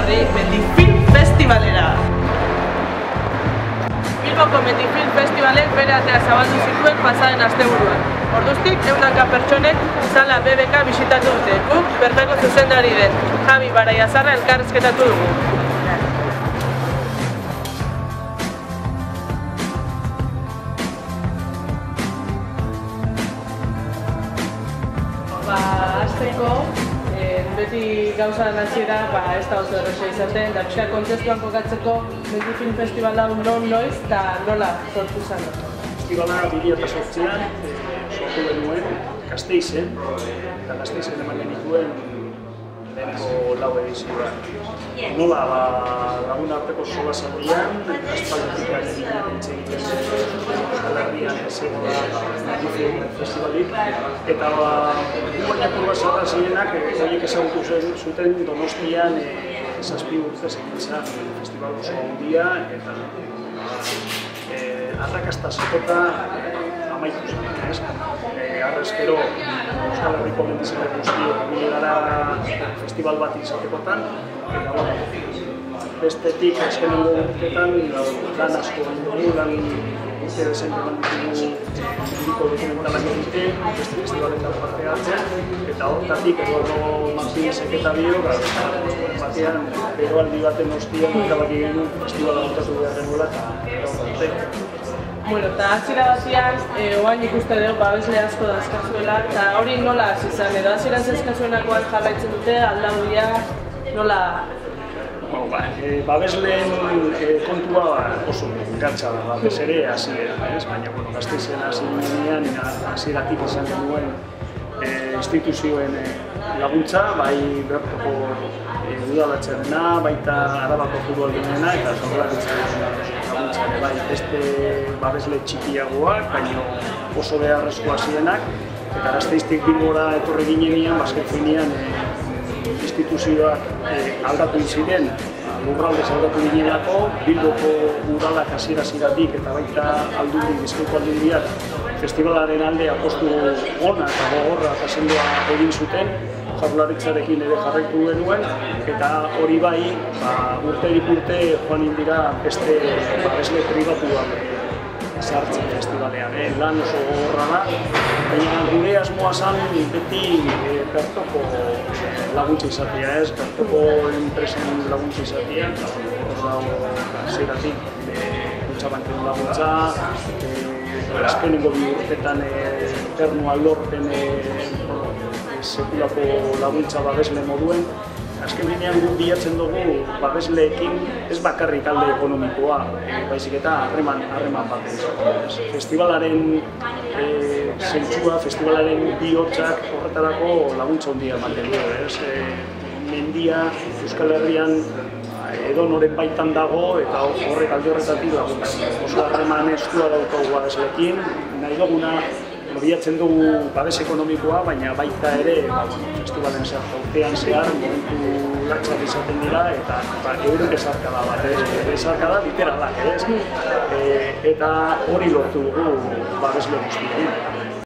Adi Mendifilm Festivalera. Bilboko Mendifilm Festivalek bere atea zabaldu zituen pasaden asteburuan. Orduztik, 100 pertsonek sala BBK bisitatu dute. Guk bertako zuzendari den Javi Baraiazarra elkarrizketatu dugu. Hasteko, beti gauza hasiera ez da oso erraza izaten, da pixka kontestuan kokatzeko Mendifilm Festival hau noiz eta nola sortu zen. Festivala 2008an sortu genuen Gasteizen, eta Gasteizen eman genituen lehenko lau edizioa. Nola, lagun arteko solasaldian, aspalditik egiten egiten Euskal Herrian zegoela Mendifilm Festivalik, eta guainako basarra zirenak horiek ezagutu zuten Donostian 7 urtez egin zen festival oso handia, eta arrakasta sekota amaitu zen. Arrezkero Euskal Herriko mendizale guztiok gure gara festival bat izatekotan, eta bestetik azkenengo urteetan lan asko dugu, lan urte dezente eman ditugu indiko dokumentalak egiten, beste festivaletan parte hartzen, eta hortatik Eduardo Martínezek eta biok batean beroaldi baten ostian erabaki genuen festivala montatu behar genuela eta horretik. Eta hasiera batean, oain ikuste dugu babesle asko dazkazuela, eta hori nola hasi zen, edo hasieran zezkazuenakoan jarraitzen dute, aldagoia, nola? Babesleen kontua oso gatsa da, batez ere hasieran, baina Gasteizen hasi ginean, hasieratik izan genuen instituzioen laguntza, bai bertoko udalatxarena, baita Arabako futbolduena eta Jaurlaritzaren laguntza ere bai, beste babesle txikiagoak, baina oso beharrezkoa zirenak, eta Gasteiztik Bilbora etorri ginenean, azken finean instituzioak aldatu ziren, lurraldez aldatu ginelako, Bilboko udalak hasiera-hasieratik eta baita Aldundi, Bizkaiko Aldundiak festivalaren alde apostu ona eta gogorra eta sendoa egin zuten, Jaurlaritzarekin ere jarraitu genuen, eta hori bai, urterik urte joan indira beste babesle pribatuak sartzen festivalean. Lan oso gogorra da, baina gure asmoa zen beti bertoko laguntza izatea, bertoko enpresen laguntza izatea, hasieratik Kutxabanken laguntza, azkenengo bi urtetan ternu alorpen sekulako laguntza babesle moduen. Azken finean guk bilatzen dugu babesleekin ez bakarrik alde ekonomikoa, baizik eta harreman bat izateko. Festivalaren zentzua, festivalaren bihotsak horretarako laguntza handia ematen du. Mendia Euskal Herrian edonoren baitan dago eta horrek alde horretatik laguntza. Oso harreman estua daukagu babesleekin, nahi duguna bilatzen dugu babes ekonomikoa, baina baita ere festivalen urtean zehar momentu latxak izaten dira eta euren bezarkada bat, bezarkada literalak, eta hori lortu dugu babesle guztiekin.